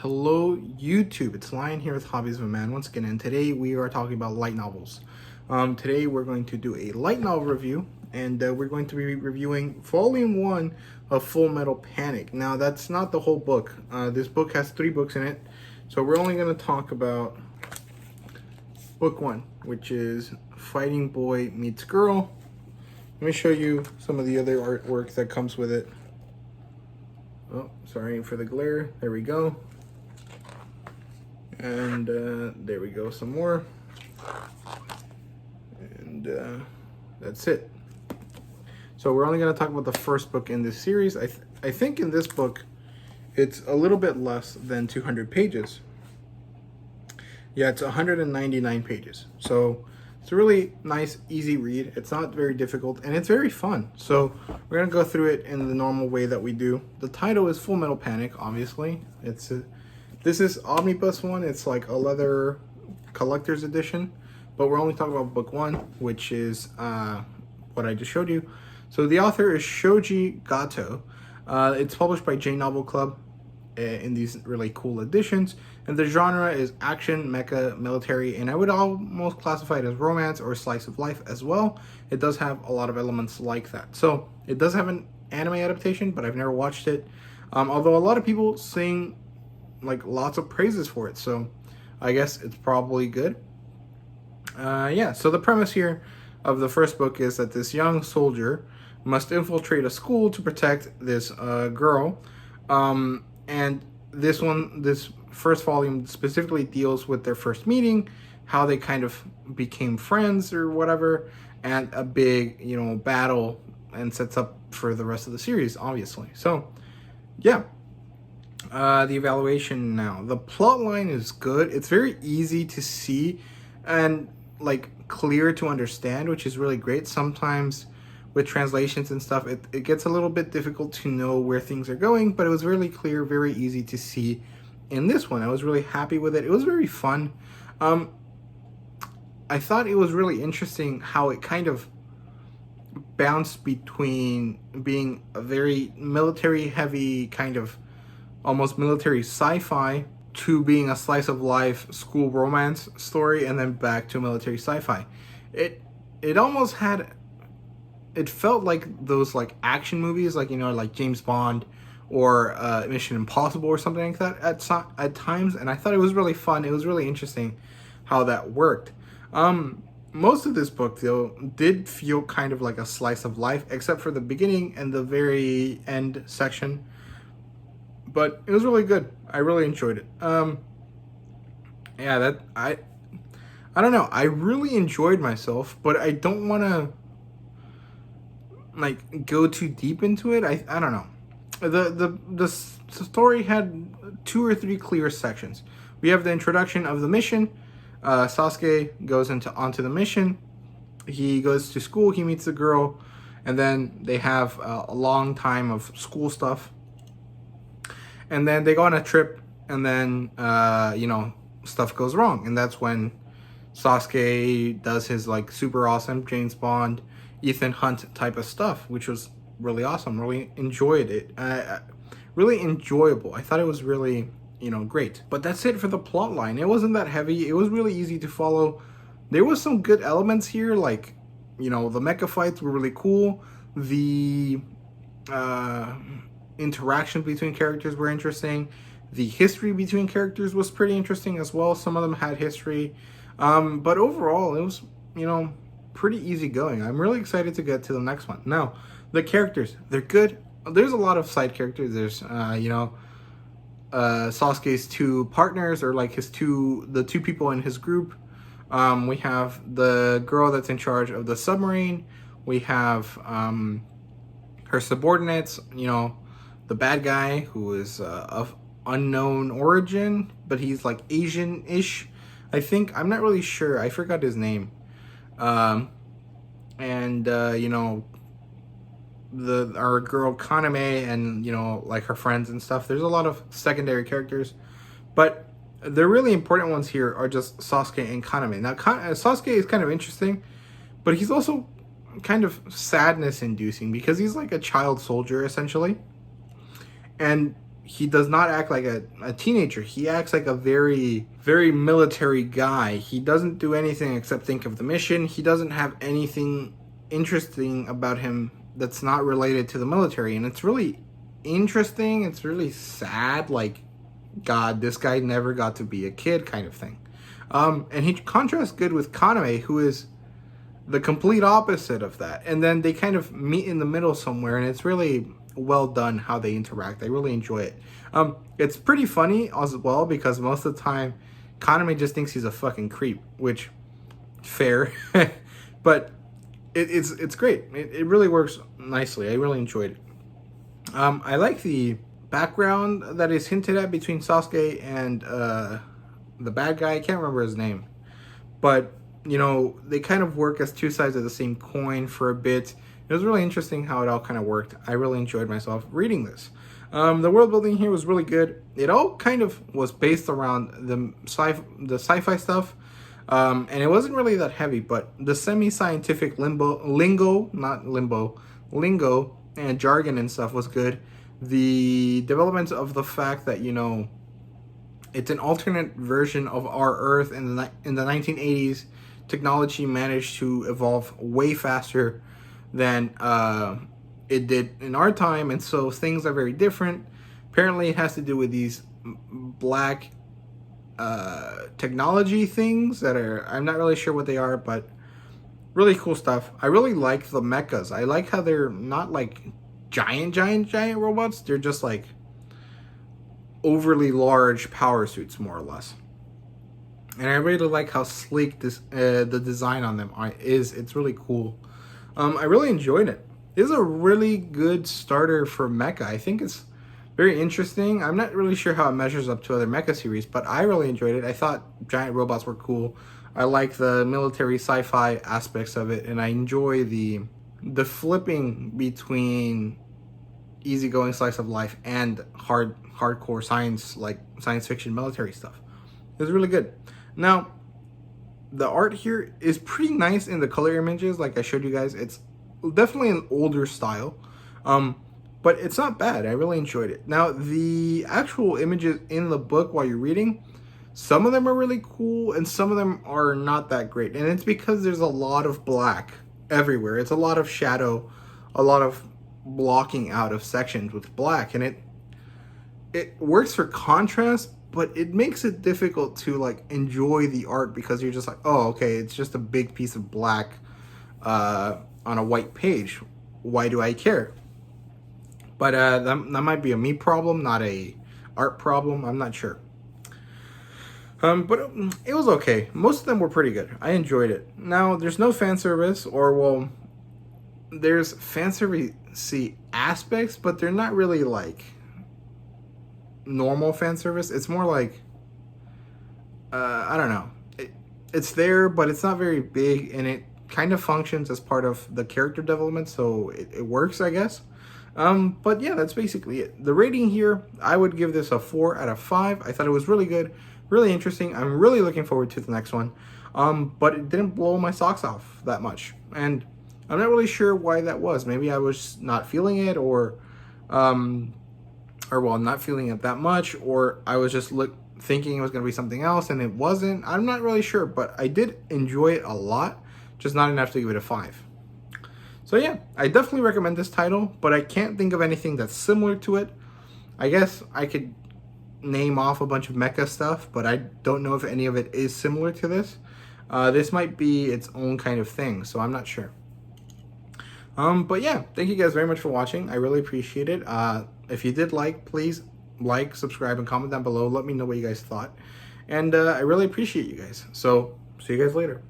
Hello YouTube, it's Lion here with Hobbies of a Man once again, and today we are talking about light novels. Today we're going to do a light novel review, and we're going to be reviewing Volume 1 of Full Metal Panic. Now that's not the whole book. This book has 3 books in it, so we're only going to talk about Book 1, which is Fighting Boy Meets Girl. Let me show you some of the other artwork that comes with it. Oh, sorry for the glare. There we go. And there we go, some more. And that's it. So we're only going to talk about the first book in this series. I think in this book, it's a little bit less than 200 pages. Yeah, it's 199 pages. So it's a really nice, easy read. It's not very difficult, and it's very fun. So we're going to go through it in the normal way that we do. The title is Full Metal Panic, obviously. This is Omnibus one. It's like a leather collector's edition. But we're only talking about Book 1, which is what I just showed you. So the author is Shoji Gato. It's published by J Novel Club in these really cool editions, and the genre is action, mecha, military, and I would almost classify it as romance or slice of life as well. It does have a lot of elements like that. So it does have an anime adaptation, but I've never watched it, although a lot of people sing like lots of praises for it, so I guess it's probably good. Yeah, so the premise here of the first book is that this young soldier must infiltrate a school to protect this girl. And this first volume specifically deals with their first meeting, how they kind of became friends or whatever, and a big, battle, and sets up for the rest of the series, obviously. So, yeah. The evaluation now. The plot line is good. It's very easy to see and, clear to understand, which is really great. Sometimes with translations and stuff, it gets a little bit difficult to know where things are going, but it was really clear, very easy to see in this one. I was really happy with it. It was very fun. I thought it was really interesting how it kind of bounced between being a very military heavy, kind of almost military sci-fi, to being a slice of life school romance story, and then back to military sci-fi. It almost had, it felt like those action movies, like James Bond or Mission Impossible or something like that at times, and I thought it was really fun. It was really interesting how that worked. Most of this book, though, did feel kind of like a slice of life, except for the beginning and the very end section. But it was really good. I really enjoyed it. Yeah, I don't know. I really enjoyed myself, but I don't want to go too deep into it. I don't know. The story had 2 or 3 clear sections. We have the introduction of the mission. Sasuke goes onto the mission. He goes to school. He meets the girl, and then they have a long time of school stuff. And then they go on a trip, and then stuff goes wrong, and that's when Sasuke does his super awesome James Bond, Ethan Hunt type of stuff, which was really awesome. Really enjoyed it. Really enjoyable. I thought it was really, great. But that's it for the plot line. It wasn't that heavy. It was really easy to follow. There was some good elements here, the mecha fights were really cool. The interactions between characters were interesting. The history between characters was pretty interesting as well. Some of them had history. But overall, it was, pretty easy going. I'm really excited to get to the next one. Now, the characters, they're good. There's a lot of side characters. There's, Sasuke's 2 partners, or the 2 people in his group. We have the girl that's in charge of the submarine. We have her subordinates, the bad guy who is of unknown origin, but he's Asian-ish, I think. I'm not really sure. I forgot his name. Our girl Kaname, and her friends and stuff. There's a lot of secondary characters, but the really important ones here are just Sasuke and Kaname. Now Sasuke is kind of interesting, but he's also kind of sadness inducing because he's like a child soldier essentially, and he does not act like a teenager. He acts like a very, very military guy. He doesn't do anything except think of the mission. He doesn't have anything interesting about him that's not related to the military. And it's really interesting. It's really sad. Like, God, this guy never got to be a kid kind of thing. And he contrasts good with Kaname, who is the complete opposite of that. And then they kind of meet in the middle somewhere, and it's really well done how they interact. I really enjoy it. It's pretty funny as well, because most of the time Kaname just thinks he's a fucking creep, which, fair. But it's great. It really works nicely. I really enjoyed it. I like the background that is hinted at between Sasuke and the bad guy. I can't remember his name, but you know, they kind of work as two sides of the same coin for a bit. It was really interesting how it all kind of worked. I really enjoyed myself reading this. The world building here was really good. It all kind of was based around the sci-fi stuff, and it wasn't really that heavy, but the semi-scientific lingo and jargon and stuff was good. The development of the fact that, you know, it's an alternate version of our Earth in the 1980s. Technology managed to evolve way faster than it did in our time, and so things are very different. Apparently it has to do with these black technology things that are, I'm not really sure what they are, but really cool stuff. I really like the mechas. I like how they're not like giant robots. They're just like overly large power suits, more or less. And I really like how sleek this the design on them is. It's really cool. I really enjoyed it. This is a really good starter for mecha. I think it's very interesting. I'm not really sure how it measures up to other mecha series, but I really enjoyed it. I thought giant robots were cool. I like the military sci-fi aspects of it, and I enjoy the flipping between easygoing slice of life and hardcore science, like science fiction military stuff. It was really good. Now, the art here is pretty nice in the color images, like I showed you guys. It's definitely an older style, but it's not bad. I really enjoyed it. Now, the actual images in the book while you're reading, some of them are really cool and some of them are not that great. And it's because there's a lot of black everywhere. It's a lot of shadow, a lot of blocking out of sections with black, and it works for contrast, but it makes it difficult to like enjoy the art, because you're just like, oh, okay, it's just a big piece of black on a white page. Why do I care? But that might be a me problem, not a art problem. I'm not sure. But it was okay. Most of them were pretty good. I enjoyed it. Now, there's no fan service, or well, there's fan service aspects, but they're not really like normal fan service. It's more like I don't know, it's there, but it's not very big, and it kind of functions as part of the character development, so it works, I guess. But yeah, that's basically it. The rating here, I would give this a 4 out of 5. I thought it was really good, really interesting. I'm really looking forward to the next one, but it didn't blow my socks off that much, and I'm not really sure why that was. Maybe I was not feeling it, or well, not feeling it that much, or I was just thinking it was going to be something else and it wasn't. I'm not really sure, but I did enjoy it a lot, just not enough to give it a 5. So yeah, I definitely recommend this title, but I can't think of anything that's similar to it. I guess I could name off a bunch of mecha stuff, but I don't know if any of it is similar to this. This might be its own kind of thing, so I'm not sure. But yeah, thank you guys very much for watching. I really appreciate it. If you did please like, subscribe, and comment down below. Let me know what you guys thought. And I really appreciate you guys. So, see you guys later.